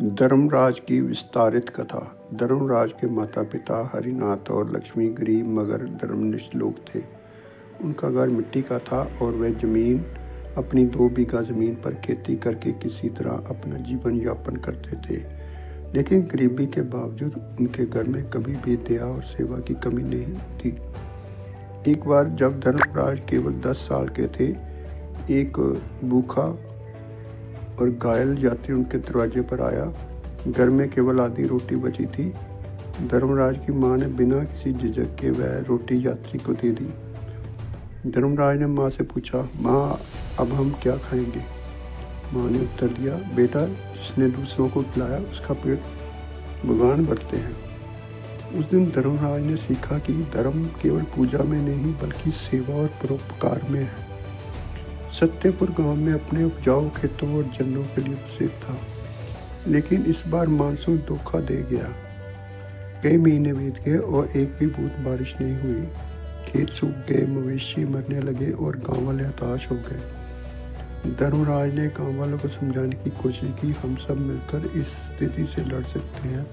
धर्मराज की विस्तारित कथा। धर्मराज के माता पिता हरिनाथ और लक्ष्मी गरीब मगर धर्मनिष्ठ लोग थे। उनका घर मिट्टी का था और वह जमीन अपनी 2 बीघा ज़मीन पर खेती करके किसी तरह अपना जीवन यापन करते थे। लेकिन गरीबी के बावजूद उनके घर में कभी भी दया और सेवा की कमी नहीं थी। एक बार जब धर्मराज केवल 10 साल के थे, एक भूखा और घायल यात्री उनके दरवाजे पर आया। घर में केवल आधी रोटी बची थी। धर्मराज की माँ ने बिना किसी झिझक के वह रोटी यात्री को दे दी। धर्मराज ने माँ से पूछा, माँ अब हम क्या खाएंगे? माँ ने उत्तर दिया, बेटा जिसने दूसरों को खिलाया उसका पेट भगवान भरते हैं। उस दिन धर्मराज ने सीखा कि धर्म केवल पूजा में नहीं बल्कि सेवा और परोपकार में है। सत्यपुर गांव में अपने उपजाऊ खेतों और जन्नों के लिए प्रसिद्ध था, लेकिन इस बार मानसून धोखा दे गया। कई महीने बीत गए और एक भी बूंद बारिश नहीं हुई। खेत सूख गए, मवेशी मरने लगे और गांव वाले हताश हो गए। धर्मराज ने गांव वालों को समझाने की कोशिश की, हम सब मिलकर इस स्थिति से लड़ सकते हैं,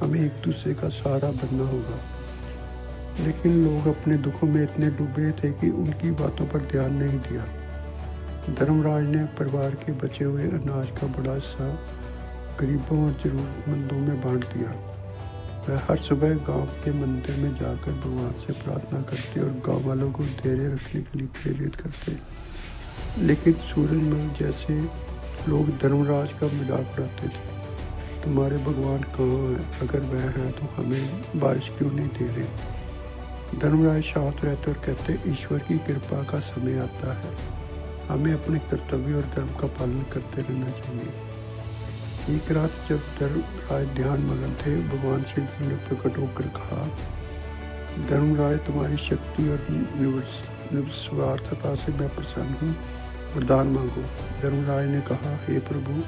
हमें एक दूसरे का सहारा बनना होगा। लेकिन लोग अपने दुखों में इतने डूबे थे कि उनकी बातों पर ध्यान नहीं दिया। धर्मराज ने परिवार के बचे हुए अनाज का बड़ा हिस्सा गरीबों और जरूरतमंदों में बांट दिया। वह हर सुबह गांव के मंदिर में जाकर भगवान से प्रार्थना करते और गांव वालों को धैर्य रखने के लिए प्रेरित करते। लेकिन सूरजमल जैसे लोग धर्मराज का मजाक उड़ाते थे, तुम्हारे भगवान कहाँ हैं? अगर वह हैं तो हमें बारिश क्यों नहीं दे रहे? धर्मराज शांत रहते और कहते, ईश्वर की कृपा का समय आता है, हमें अपने कर्तव्य और धर्म का पालन करते रहना चाहिए। एक रात जब धर्मराज ध्यान मगन थे, भगवान श्री विष्णु ने प्रकट होकर कहा, धर्मराज तुम्हारी शक्ति और निस्वार्थता से मैं प्रसन्न हूँ, वरदान मांगो। धर्मराज ने कहा, हे प्रभु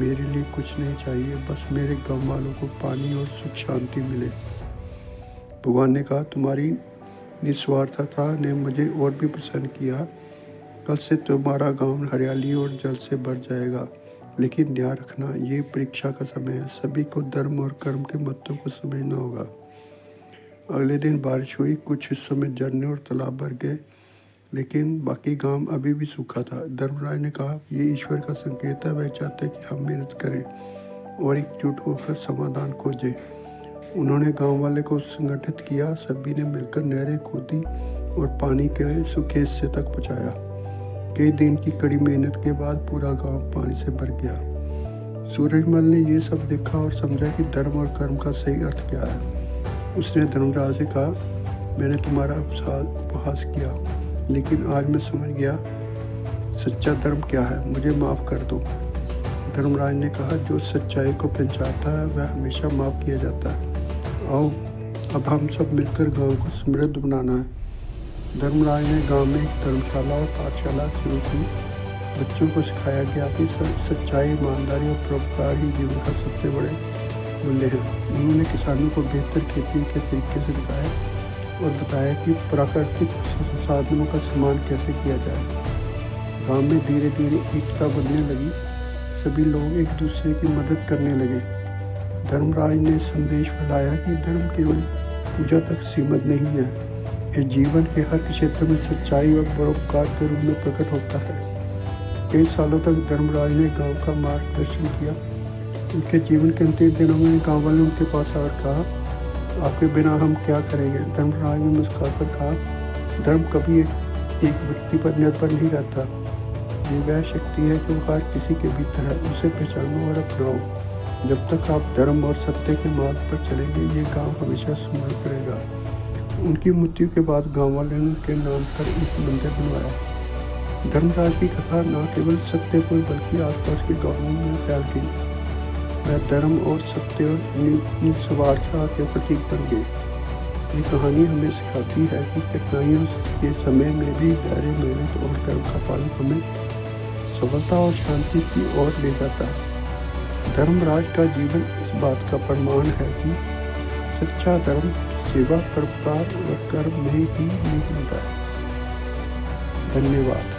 मेरे लिए कुछ नहीं चाहिए, बस मेरे गाँव वालों को पानी और सुख शांति मिले। भगवान ने कहा, तुम्हारी निस्वार्थता ने मुझे और भी प्रसन्न किया, कल से तुम्हारा गांव हरियाली और जल से भर जाएगा। लेकिन ध्यान रखना, ये परीक्षा का समय है, सभी को धर्म और कर्म के महत्व को समझना होगा। अगले दिन बारिश हुई, कुछ हिस्सों में झरने और तालाब भर गए, लेकिन बाकी गांव अभी भी सूखा था। धर्मराज ने कहा, ये ईश्वर का संकेत है, वह चाहते कि हम मेहनत करें और एकजुट होकर समाधान खोजें। उन्होंने गाँव वाले को संगठित किया, सभी ने मिलकर नहरें खोदी और पानी के सूखे हिस्से तक पहुँचाया। कई दिन की कड़ी मेहनत के बाद पूरा गांव पानी से भर गया। सूरजमल ने ये सब देखा और समझा कि धर्म और कर्म का सही अर्थ क्या है। उसने धर्मराज से कहा, मैंने तुम्हारा उपहास किया, लेकिन आज मैं समझ गया सच्चा धर्म क्या है, मुझे माफ़ कर दो। धर्मराज ने कहा, जो सच्चाई को पहचानता है वह हमेशा माफ़ किया जाता है। आओ अब हम सब मिलकर गाँव को समृद्ध बनाना है। धर्मराज ने गांव में एक धर्मशाला और पाठशाला शुरू की। बच्चों को सिखाया गया कि सच्चाई, ईमानदारी और परोपकार ही जीवन का सबसे बड़े मूल्य हैं। उन्होंने किसानों को बेहतर खेती के तरीके से सिखाया और बताया कि प्राकृतिक संसाधनों का सम्मान कैसे किया जाए। गांव में धीरे धीरे एकता बनने लगी, सभी लोग एक दूसरे की मदद करने लगे। धर्मराज ने संदेश फैलाया कि धर्म केवल पूजा तक सीमित नहीं है, ये जीवन के हर क्षेत्र में सच्चाई और परोपकार के रूप में प्रकट होता है। कई सालों तक धर्मराज ने गांव का मार्गदर्शन किया। उनके जीवन के अंतिम दिनों में गांव वाले उनके पास आकर कहा, आपके बिना हम क्या करेंगे? धर्मराज ने मुस्कुराकर कहा, धर्म कभी एक व्यक्ति पर निर्भर नहीं रहता, ये वह शक्ति है जो हर किसी के भीतर है, उसे पहचानो और अपनाओ। जब तक आप धर्म और सत्य के मार्ग पर चलेंगे, ये गाँव हमेशा समृद्ध रहेगा। उनकी मृत्यु के बाद गांव वाले ने उनके नाम पर एक मंदिर बनवाया। धर्मराज की कथा न केवल सत्यपुर बल्कि आसपास के गांवों में फैल गई। वह धर्म और सत्य और निस्वार्थता के प्रतीक बन गए। ये कहानी हमें सिखाती है कि कठिनाइयों के समय में भी धैर्य, मेहनत और धर्म का पालन हमें सफलता और शांति की ओर ले जाता है। धर्मराज का जीवन इस बात का प्रमाण है कि सच्चा धर्म सेवा, परोपकार और कर्म में ही निहित है। धन्यवाद।